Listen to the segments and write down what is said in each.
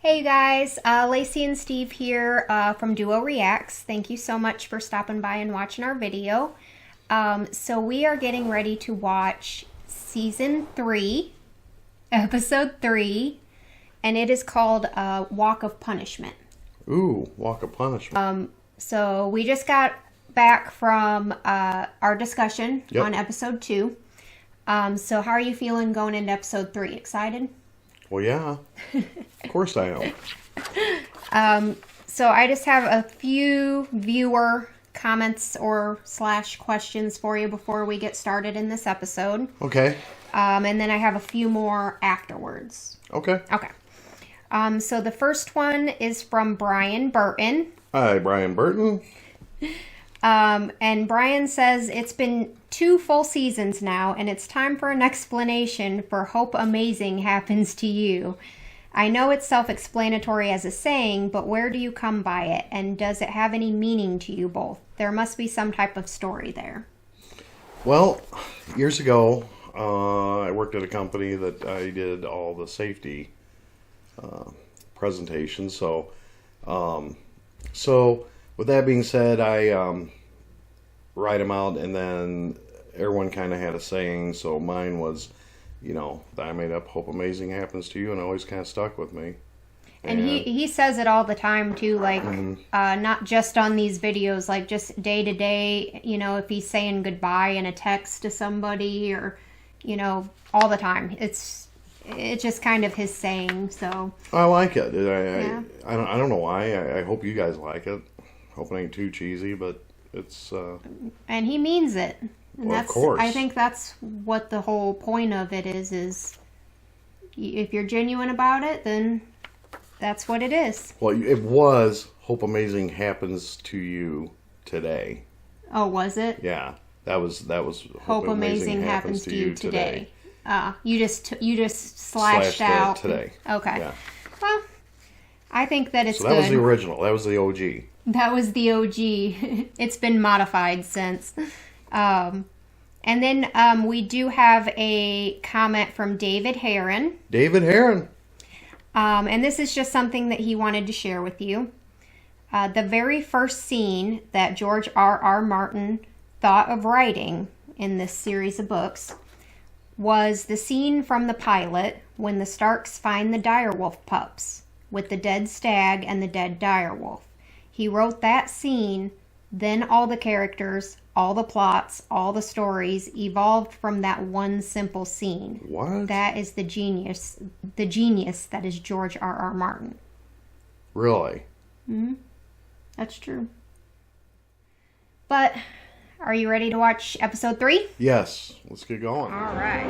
Hey guys, Lacey and Steve here from Duo Reacts. Thank you so much for stopping by and watching our video. So we are getting ready to watch Season 3, Episode 3, and it is called Walk of Punishment. Ooh, Walk of Punishment. So we just got back from our discussion on Episode 2. So how are you feeling going into Episode 3? Excited? Well, yeah. Of course I am. So I just have a few viewer comments or / questions for you before we get started in this episode. Okay. And then I have a few more afterwards. Okay. Okay. So the first one is from Brian Burton. Hi, Brian Burton. And Brian says, it's been 2 full seasons now, and it's time for an explanation for Hope Amazing Happens to You. I know it's self-explanatory as a saying, but where do you come by it, and does it have any meaning to you both? There must be some type of story there. Well, years ago, I worked at a company that I did all the safety presentations. So with that being said, I write them out, and then everyone kind of had a saying. So mine was, that I made up, Hope Amazing Happens to You, and it always kind of stuck with me. And he says it all the time, too, like, not just on these videos, like, just day to day, if he's saying goodbye in a text to somebody, or, all the time. It's just kind of his saying, so. I like it. I don't know why. I hope you guys like it. Hope it ain't too cheesy, but it's... And he means it. And well, of course. I think that's what the whole point of it is if you're genuine about it, then that's what it is. Well, it was Hope Amazing Happens to You Today. Oh, was it? Yeah, that was Hope Amazing Happens to You Today. You just slashed out today. Okay. Yeah. Well, I think that it's so that good. Was the original. That was the OG. That was the OG. It's been modified since. And then we do have a comment from David Heron. David Heron. And this is just something that he wanted to share with you. The very first scene that George R.R. Martin thought of writing in this series of books was the scene from the pilot when the Starks find the direwolf pups with the dead stag and the dead direwolf. He wrote that scene, then all the characters, all the plots, all the stories evolved from that one simple scene. What? That is the genius that is George R.R. Martin. Really? Mm-hmm. That's true. But, are you ready to watch episode 3? Yes. Let's get going. All right.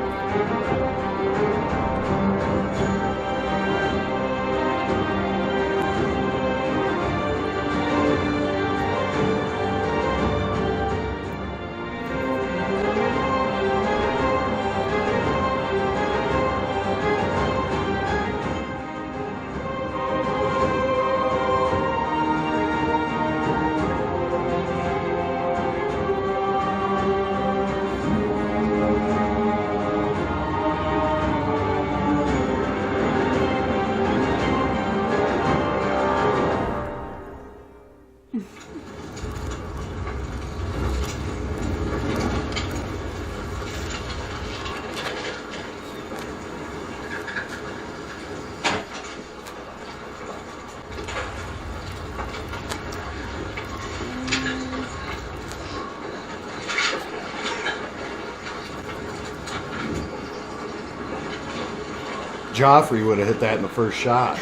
Joffrey would have hit that in the first shot.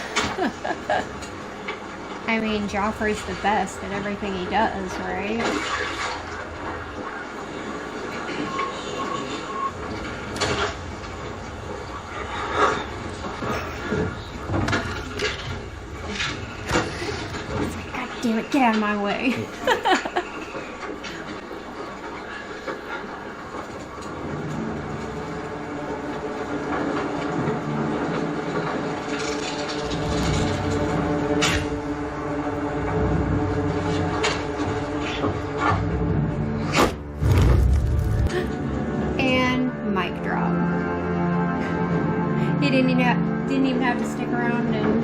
I mean, Joffrey's the best at everything he does, right? God damn it, get out of my way. He didn't even have to stick around and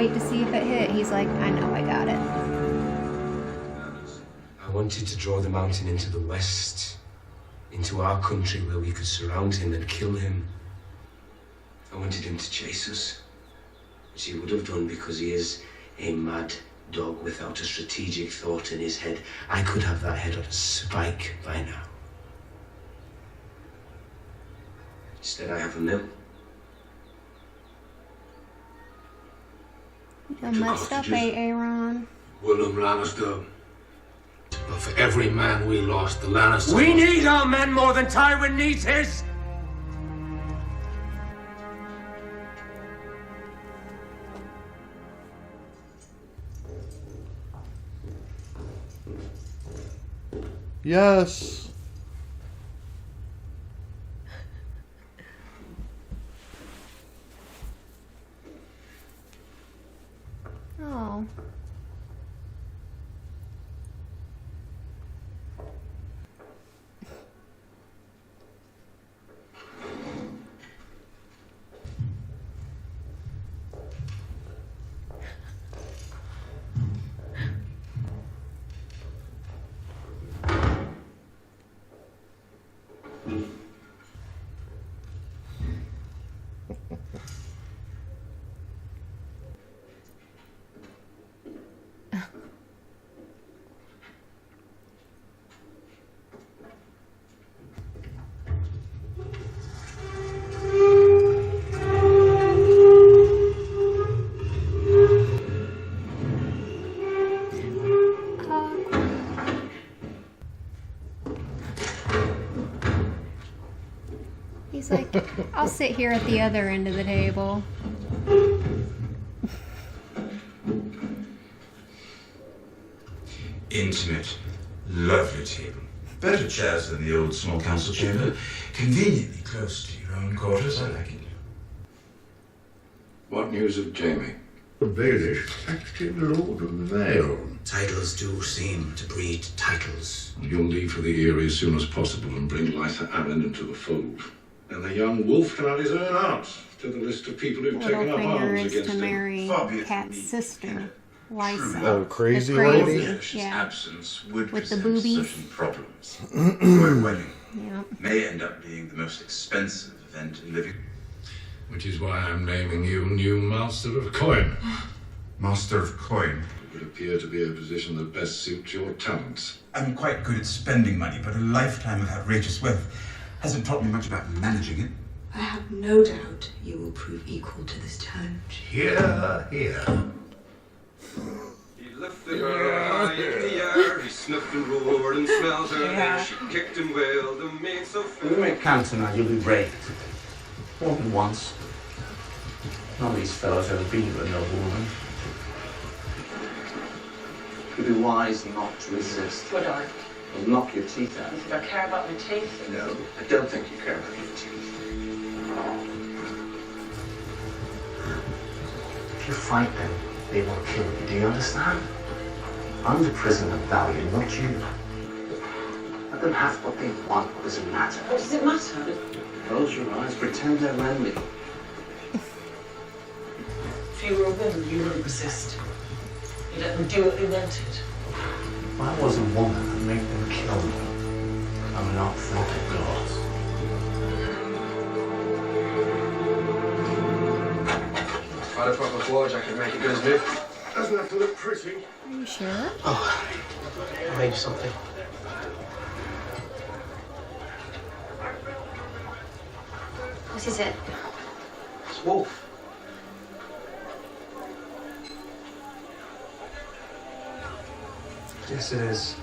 wait to see if it hit. He's like, I know I got it. I wanted to draw the mountain into the west, into our country where we could surround him and kill him. I wanted him to chase us, which he would have done because he is a mad dog without a strategic thought in his head. I could have that head on a spike by now. Instead, I have a mill. You done messed up, Aaron. Willem Lannister. But for every man we lost, the Lannisters... We need our men more than Tywin needs his! Yes. Oh. He's like, I'll sit here at the other end of the table. Intimate, lovely table. Better chairs than the old small council chamber. Conveniently close to your own quarters. I like it. What news of Jamie? The Baelish active Lord of Vale. Titles do seem to breed titles. You'll leave for the Eyrie as soon as possible and bring Lytha Allen into the fold. And the young wolf can add his own art to the list of people who've taken up Littlefinger arms is against to him. marry Far be it from Kat's me. sister, Lysa. Oh, crazy The lady? Baelish's Yeah. absence would With the present boobies. certain problems. Royal wedding Yeah. may end up being the most expensive event in living. Which is why I'm naming you new Master of Coin. Master of Coin. It would appear to be a position that best suits your talents. I'm quite good at spending money, but a lifetime of outrageous wealth hasn't taught me much about managing it. I have no doubt you will prove equal to this challenge. Here, here. He lifted her high in the air, he sniffed and roared and smelled her hair. She kicked and wailed and made so When we fair. make council now, you'll be brave. More than once. None of these fellows ever been with a noble woman. You'd be wise not to resist. Would I? You'll knock your teeth out. If I care about my teeth? No, I don't think you care about your teeth. If you fight them, they will kill you. Do you understand? I'm the prisoner of value, not you. Let them have what they want. What does it matter? What does it matter? Close your eyes. Pretend they're friendly. If you were a woman, you wouldn't resist. You'd let them do what they wanted. If I was a woman, I'd make them kill me. I'm not Santa Claus. If I had a proper forge, I could make it good as new. Doesn't have to look pretty. Are you sure? Oh, I made something. What is it? It's Wolf. Yes, it is.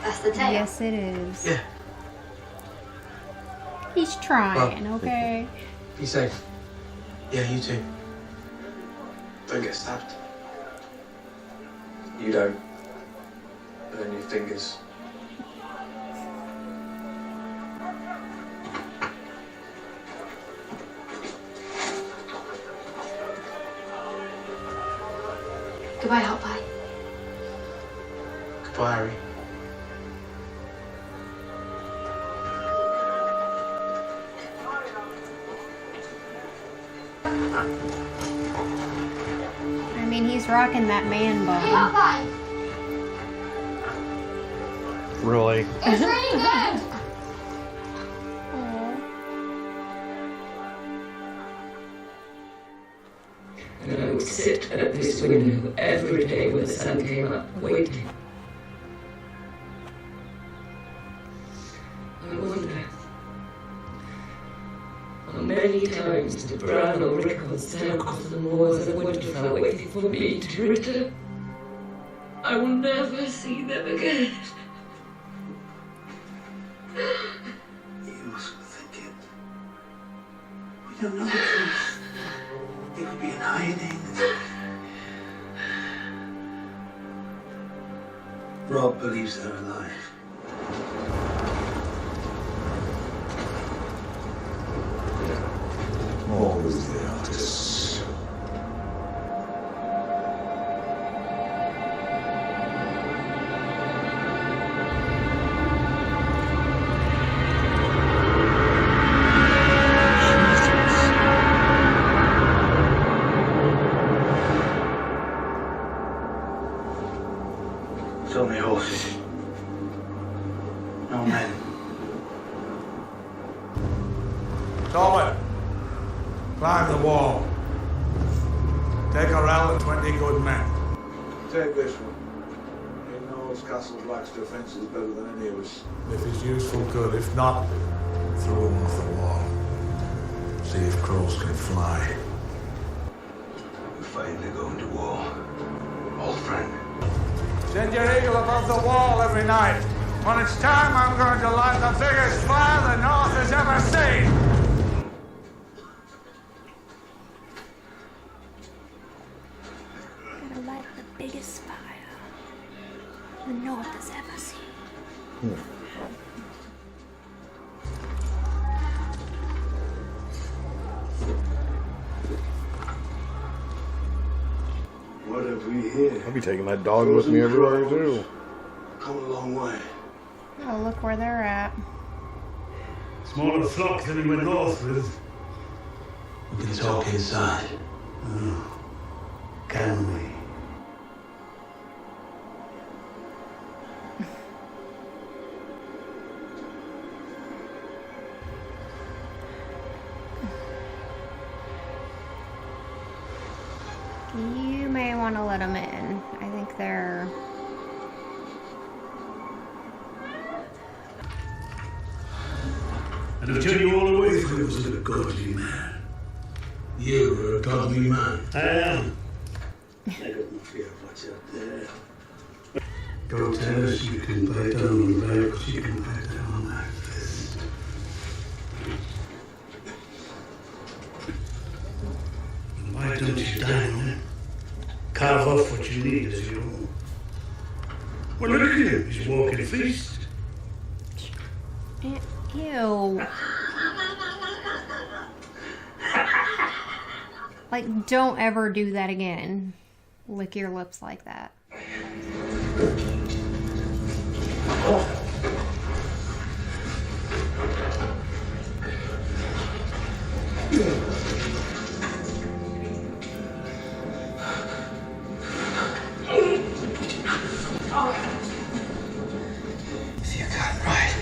That's the tail. Yes, it is. Yeah. He's trying, Well, okay? Be safe. Yeah, you too. Don't get stabbed. You don't. And then your fingers. Goodbye, Hot Pie. Goodbye, Harry. mean, he's rocking that man bun. Really? It's raining good! And I would sit at this window every day when the sun came up, waiting. I wonder how many times did Bran or Rickon stand across the moors of Winterfell waiting for me to return? I will never see them again. You mustn't think it. We don't know the truth. They could be in hiding. Rob believes they're alive. Always the artists. It's only horses. No men. Torment, climb the wall. Take Orell and 20 good men. Take this one. He knows Castle Black's defences better than any of us. If he's useful, good. If not, throw him off the wall. See if crows can fly. We're fighting to go into war. Old friend. Send your eagle above the wall every night. When it's time, I'm going to light the biggest fire the North has ever seen. Gonna light the biggest fire the North has ever seen. What have we here? I'll be taking that dog with me everywhere too. Come a long way. Oh, look where they're at. Smaller flock than we went north with. We can talk inside. Can we? You may want to let them in. I think they're... And I'll tell you all the way through was a godly man. You are a godly man. I am. I got no fear of what's out there. Go tell us you can bite down on the back, you can bite down on that fist. Why don't you dine on it? Carve off what you need as your own. Well, look at him, he's a walking feast. Ew. Like, don't ever do that again. Lick your lips like that. If you can't ride,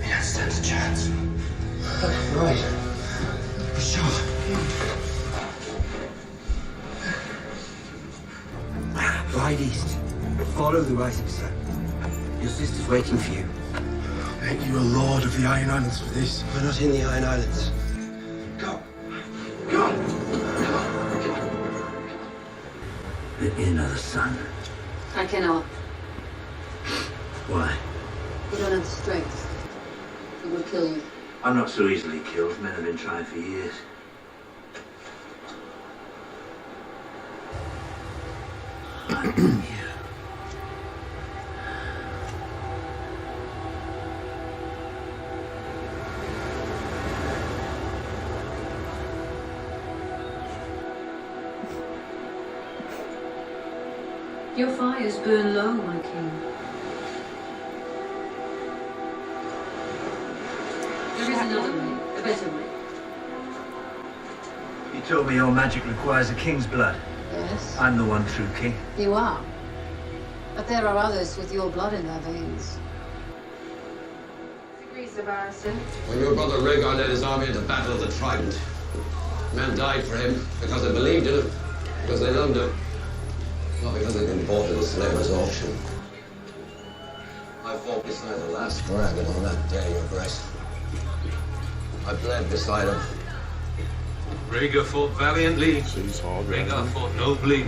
you don't stand a chance. Right. For sure. Ride east. Follow the rising sun. Your sister's waiting for you. Ain't you a lord of the Iron Islands for this? We're not in the Iron Islands. Go. Go. The Inn of the Sun. I cannot. Why? You don't have the strength. It will kill you. I'm not so easily killed. Men have been trying for years. I'm here. Your fires burn low, my king. There is another way, a better way. You told me your magic requires a king's blood. Yes. Yes. I'm the one true king. You are. But there are others with your blood in their veins. When your brother Rhaegar led his army into Battle of the Trident, men died for him because they believed in him, because they loved him, not because they'd been bought at a slaver's auction. I fought beside the last dragon on that day, Your Grace. I bled beside him. Rhaegar fought valiantly. Rhaegar fought nobly.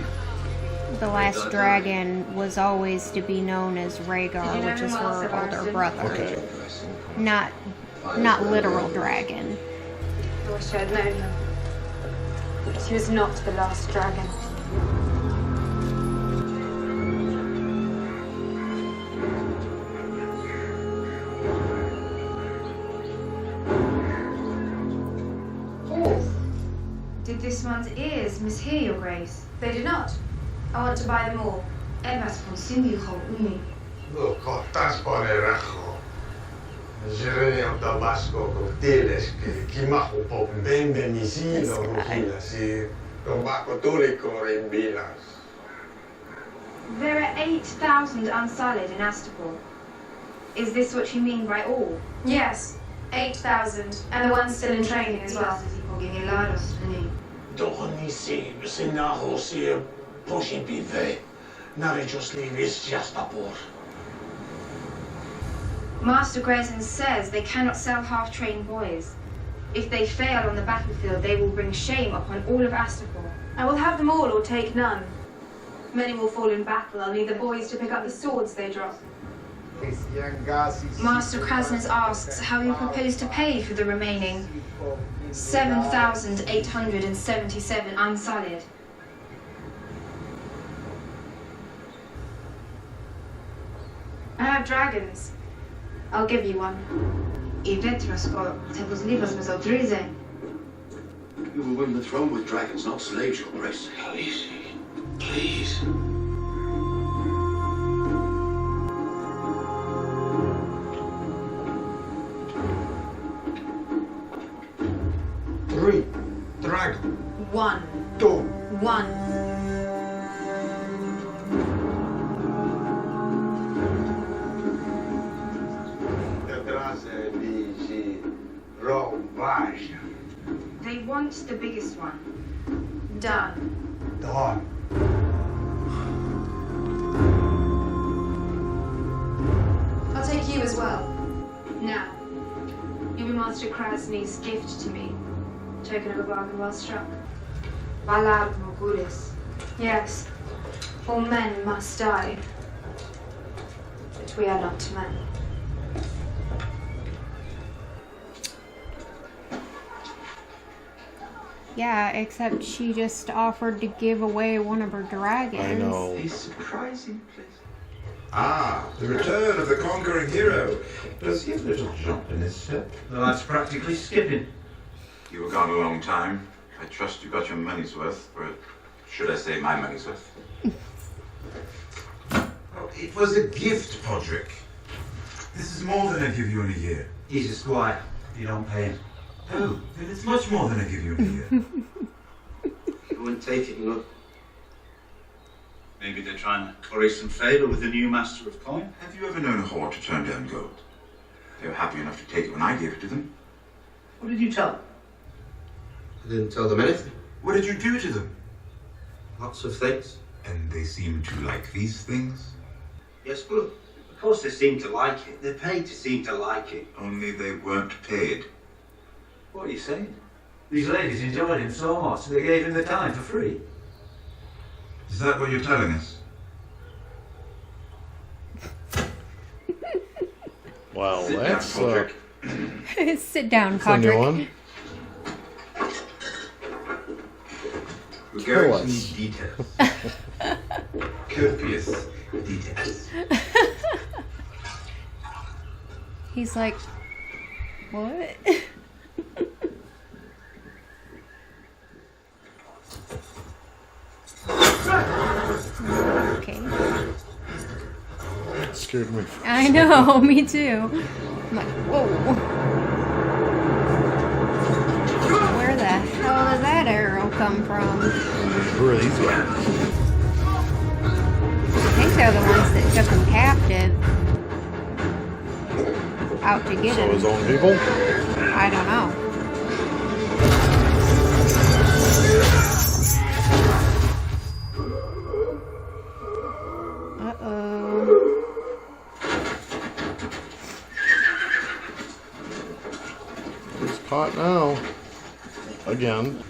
The last dragon was always to be known as Rhaegar, which is her older brother. Okay. Not literal dragon. I wish I had known her. But she was not the last dragon. Did this one's ears mishear, Your Grace? They did not. I want to buy them all. Evas Musgrave uni. Look, that's for a recho. Jeremy Tabasco Cotiles, que Kimahu Pop Benvenicido Rugilas, y Tobacco Tulico in Bilas. There are 8,000 unsullied in Astapor. Is this what you mean by all? Yes, 8,000. And the ones still in training as well. Dohonisi, Sinaho, see pushing pive. Narijosli is just a poor. Master Grezin says they cannot sell half-trained boys. If they fail on the battlefield, they will bring shame upon all of Astapor. I will have them all or take none. Many will fall in battle. I'll need the boys to pick up the swords they drop. Master Krasnus asks how you propose to pay for the remaining 7,877 unsullied. I have dragons. I'll give you one. I Vetrasko, te pozliwas me zodryze. You will win the throne with dragons, not slaves, Your Grace. Please. Please. Three. Dragon. One. Two. One. They want the biggest one. Done. Done. I'll take you as well. Now, you'll be Master Krasny's gift to me. Token of a bargain well struck. Valab Mogulis. Yes, all men must die. But we are not men. Yeah, except she just offered to give away one of her dragons. I know. A surprising place. Ah, the return of the conquering hero. Does he have a little jump in his step? Well, that's practically skipping. You were gone a long time. I trust you got your money's worth, or should I say my money's worth? Oh, it was a gift, Podrick. This is more than I give you in a year. He's a squire. You don't pay him. Oh, then it's much more than I give you in a year. You wouldn't take it, look. Maybe they're trying to curry some favour with the new master of coin. Have you ever known a whore to turn down gold? They were happy enough to take it when I gave it to them. What did you tell them? I didn't tell them anything. What did you do to them? Lots of things. And they seem to like these things? Yes, well, of course they seem to like it. They're paid to seem to like it. Only they weren't paid. What are you saying? These ladies enjoyed him so much, they gave him the time for free. Is that what you're telling us? Wow, Sit that's down, Podrick. Sit down, that's a new Podrick. one. We're Kill going to us. need details. Copious details. He's like, what? Okay. That scared me. I know, me too. I'm like, whoa. Where the hell did that arrow come from? Where are these ones? took him captive out to get him. So his own people? I don't know. Uh-oh. He's caught now. Again.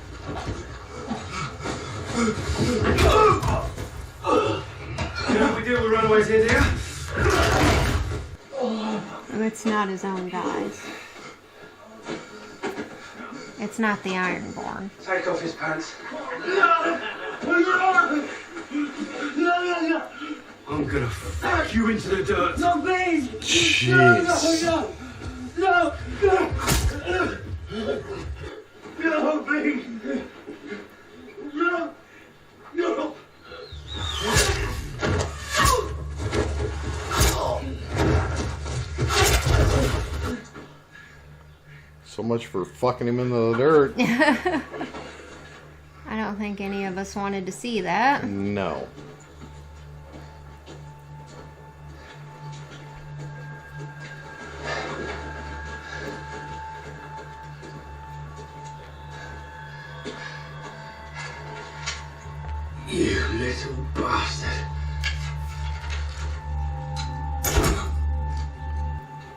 You know we deal with runaways here, dear? It's not his own guys. It's not the Ironborn. Take off his pants. I'm gonna fuck you into the dirt. No, please! Jeez. No, please! No! So much for fucking him into the dirt. I don't think any of us wanted to see that. No. You little bastard.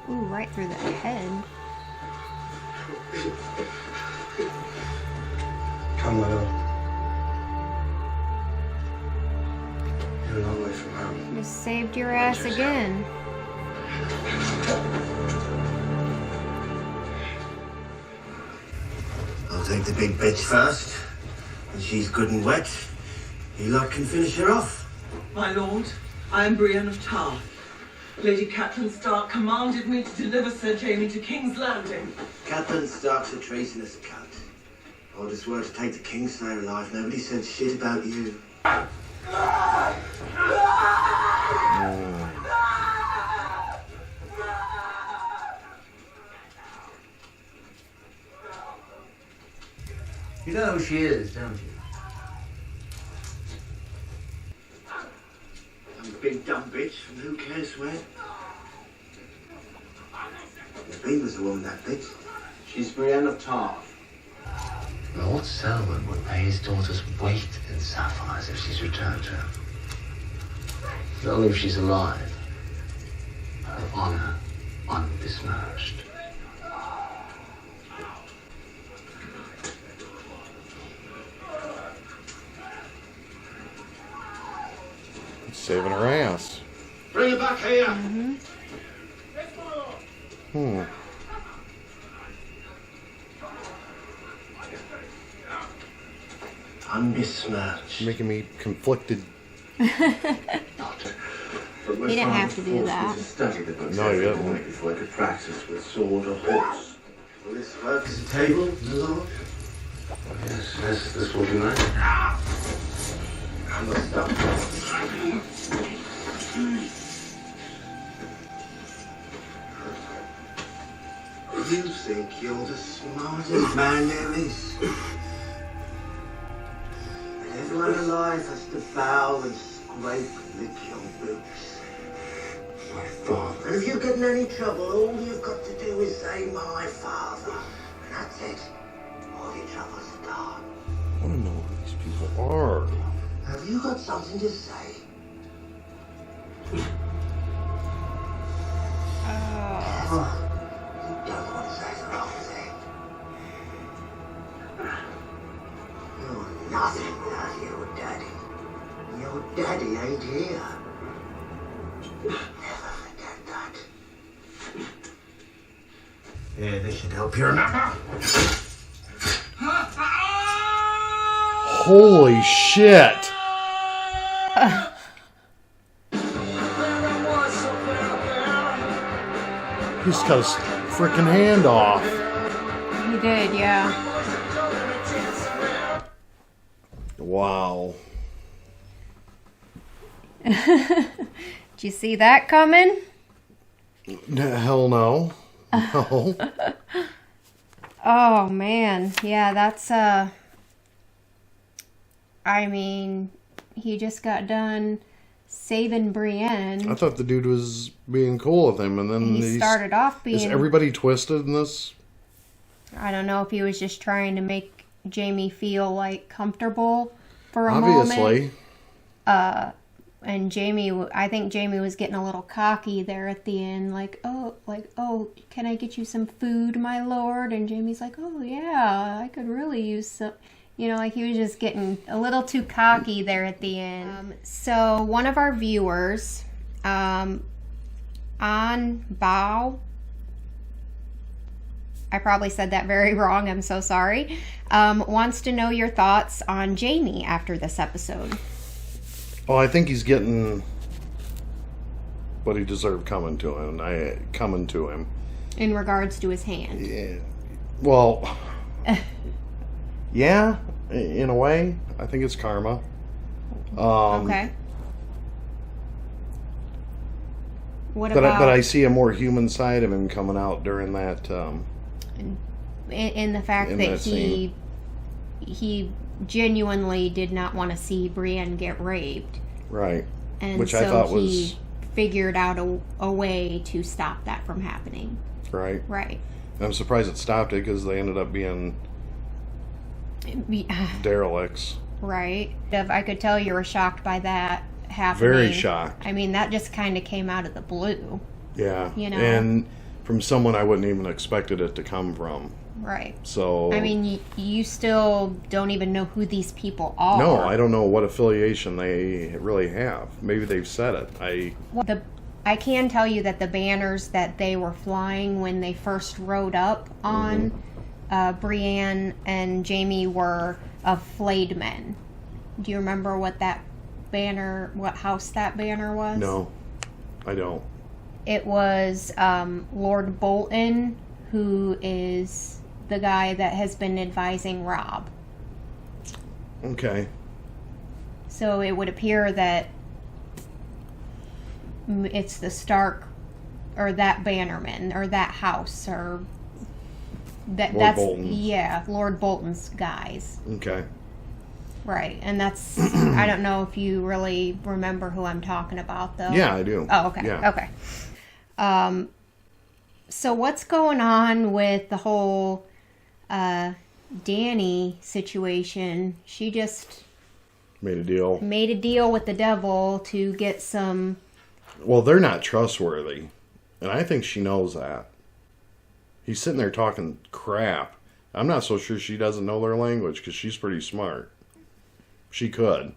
Ooh, right through the head. Come, my lord. You're a long way from home. You saved your ass again. I'll take the big bitch first. When she's good and wet, you lot can finish her off. My lord, I am Brienne of Tarth. Lady Catelyn Stark commanded me to deliver Sir Jaime to King's Landing. Catelyn Stark's a treasonous cunt. Orders were to take the Kingslayer alive. Nobody said shit about you. You know who she is, don't you? Some big dumb bitch from who cares where. Naveen was the woman, that bitch. She's Brienne of Tarth. Lord Selwyn would pay his daughter's weight in sapphires if she's returned to him. Not only if she's alive, her honor undismerged. Saving her ass. Bring her back here. Unbesmirched. Making me conflicted. He didn't have to do that. No, you didn't. Before I could practice with sword or horse. Will this work as a table, my lord? Yes, this will do that. I must stop. You think you're the smartest man there is? And everyone alive has to bow and scrape and lick your boots. My father. And if you get in any trouble, all you've got to do is say, my father. And that's it. All your troubles are gone. I want to know who these people are. Have you got something to say? You don't want to say the wrong thing. You're nothing without your daddy. Your daddy ain't here. Never forget that. Yeah, this should help you remember. Holy shit! He's cut his freaking hand off. He did, yeah. Wow. Did you see that coming? Hell no. No. Oh man, yeah, that's I mean, he just got done saving Brienne. I thought the dude was being cool with him, and then he started off being... Is everybody twisted in this? I don't know if he was just trying to make Jaime feel, like, comfortable for a moment. Obviously. And I think Jaime was getting a little cocky there at the end, like, oh, can I get you some food, my lord? And Jaime's like, oh, yeah, I could really use some... You know, like he was just getting a little too cocky there at the end. So one of our viewers, on Bow, I probably said that very wrong, I'm so sorry, wants to know your thoughts on Jaime after this episode. Oh, I think he's getting what he deserved coming to him. In regards to his hand. Yeah. Well... Yeah, in a way. I think it's karma. Okay. But I see a more human side of him coming out during that... in the fact that he genuinely did not want to see Brienne get raped. Right. And which so I thought he figured out a way to stop that from happening. Right. Right. I'm surprised it stopped it because they ended up being... derelicts. Right. I could tell you were shocked by that happening. Very shocked. I mean, that just kind of came out of the blue. Yeah. You know? And from someone I wouldn't even expected it to come from. Right. So... I mean, you still don't even know who these people are. No, I don't know what affiliation they really have. Maybe they've said it. I can tell you that the banners that they were flying when they first rode up on... Mm-hmm. Brienne and Jaime were of flayed men. Do you remember what house that banner was? No, I don't. It was Lord Bolton, who is the guy that has been advising Robb. Okay. So it would appear that it's the Stark, or that bannerman, or that house, or... That's Bolton. Yeah, Lord Bolton's guys. Okay. Right, and that's I don't know if you really remember who I'm talking about, though. Yeah, I do. Oh, okay. Yeah. Okay. So what's going on with the whole Dany situation? She just made a deal with the devil to get some... Well, they're not trustworthy, and I think she knows that. He's sitting there talking crap. I'm not so sure she doesn't know their language because she's pretty smart. She could.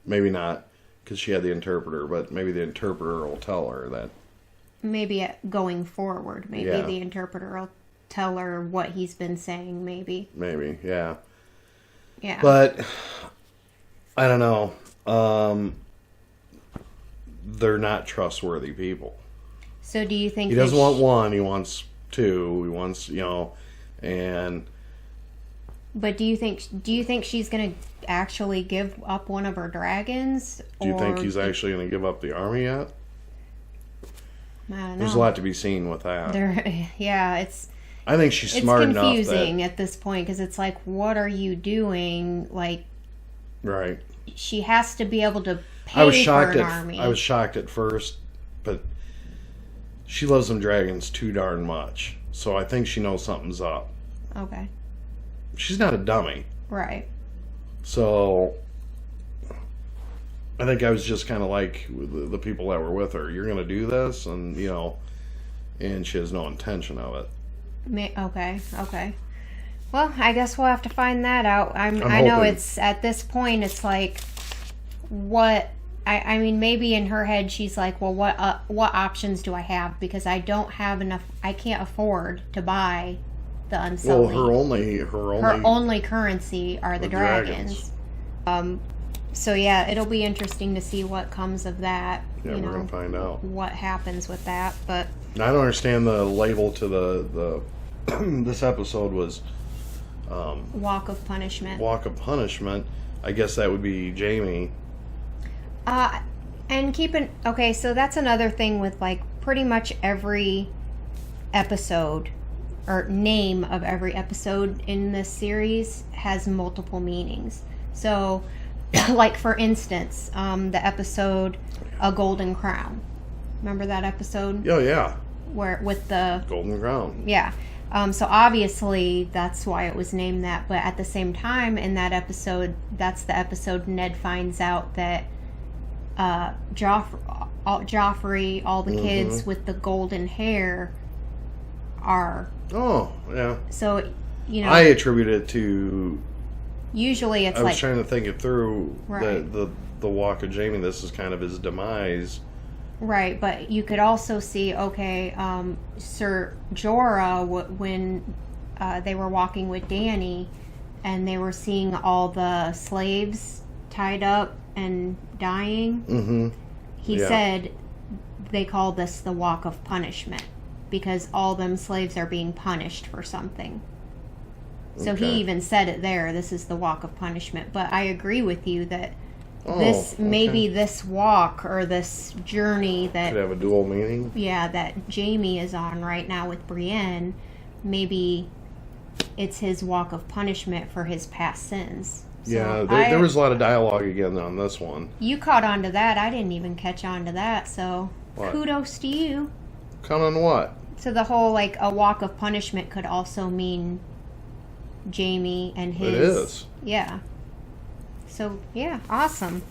Maybe not because she had the interpreter, but maybe the interpreter will tell her that. Maybe going forward. Maybe the interpreter will tell her what he's been saying, maybe. Maybe, yeah. Yeah. But, I don't know. They're not trustworthy people. So do you think... He doesn't want one, he wants... two. He wants, and... But do you think she's going to actually give up one of her dragons? Do you think he's actually going to give up the army yet? I don't know. There's a lot to be seen with that. I think she's smart enough that... It's confusing at this point, because it's like, what are you doing? Like... Right. She has to be able to pay for an army. I was shocked at first, but... She loves them dragons too darn much. So I think she knows something's up. Okay. She's not a dummy. Right. So I think I was just kind of like the people that were with her. You're going to do this? And, and she has no intention of it. Okay. Well, I guess we'll have to find that out. I know it's, at this point, it's like, what... I mean, maybe in her head she's like, well, what options do I have? Because I don't have enough. I can't afford to buy the unsullied. Well, her only currency are the dragons. So yeah, it'll be interesting to see what comes of that. Yeah, we're gonna find out what happens with that. But I don't understand the label to the this episode was Walk of Punishment. Walk of Punishment. I guess that would be Jaime. And okay, so that's another thing with like pretty much every episode or name of every episode in this series has multiple meanings. So like for instance, the episode A Golden Crown. Remember that episode? Oh, yeah. Where with the Golden Crown. Yeah. So obviously that's why it was named that, but at the same time in that episode, that's the episode Ned finds out that Joffrey, all the kids with the golden hair are... Oh, yeah. So, you know... I attribute it to... Usually it's I was trying to think it through. Right. The walk of Jaime, this is kind of his demise. Right, but you could also see, okay, Sir Jorah, when they were walking with Dany, and they were seeing all the slaves tied up and dying, he said they call this the walk of punishment, because all them slaves are being punished for something. So he even said it there, this is the walk of punishment. But I agree with you that maybe this walk or this journey that could have a dual meaning. Yeah, that Jaime is on right now with Brienne, maybe it's his walk of punishment for his past sins. So yeah, there was a lot of dialogue again on this one. You caught on to that. I didn't even catch on to that. So kudos to you. Count on what? So the whole like a walk of punishment could also mean Jaime and his. It is. Yeah. So, yeah, awesome.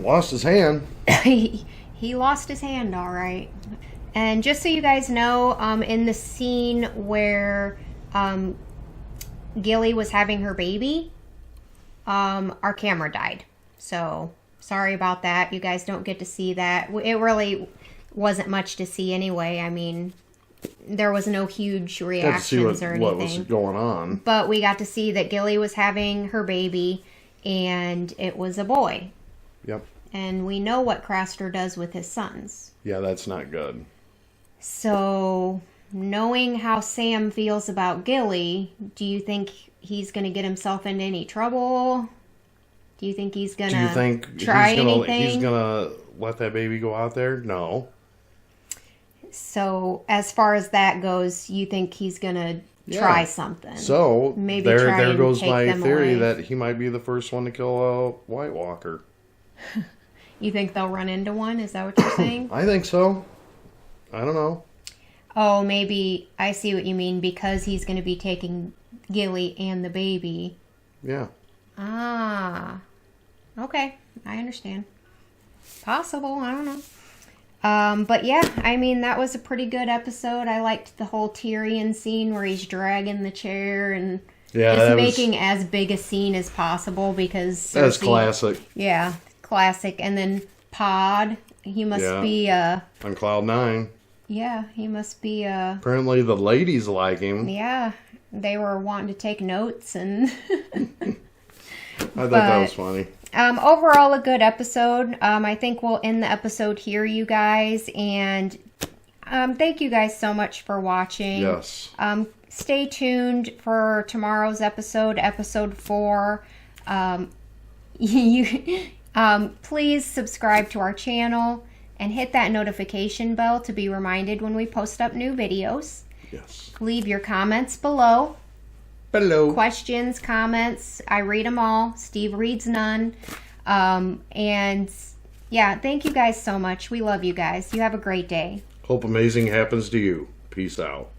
Lost his hand. He lost his hand, all right. And just so you guys know, in the scene where Gilly was having her baby, our camera died. So, sorry about that. You guys don't get to see that. It really wasn't much to see anyway. I mean, there was no huge reactions or anything. What was going on. But we got to see that Gilly was having her baby, and it was a boy. Yep. And we know what Craster does with his sons. Yeah, that's not good. So, knowing how Sam feels about Gilly, do you think he's going to get himself into any trouble? Do you think he's going to try anything? He's going to let that baby go out there? No. So, as far as that goes, you think he's going to try something? So, maybe there goes my theory that he might be the first one to kill a White Walker. You think they'll run into one? Is that what you're saying? I think so. I don't know. Oh, maybe I see what you mean, because he's going to be taking Gilly and the baby. Yeah. Ah. Okay, I understand. Possible, I don't know. But yeah, I mean, that was a pretty good episode. I liked the whole Tyrion scene where he's dragging the chair and just making as big a scene as possible because Cersei, that's classic. Yeah, classic. And then Pod, he must be on cloud 9. Yeah, he must be apparently the ladies like him. Yeah, they were wanting to take notes and I thought that was funny. Overall, a good episode. I think we'll end the episode here, you guys. And thank you guys so much for watching. Yes. Stay tuned for tomorrow's episode, episode 4. Please subscribe to our channel and hit that notification bell to be reminded when we post up new videos. Yes. Leave your comments below. Questions, comments, I read them all. Steve reads none. And yeah, thank you guys so much. We love you guys. You have a great day. Hope amazing happens to you. Peace out.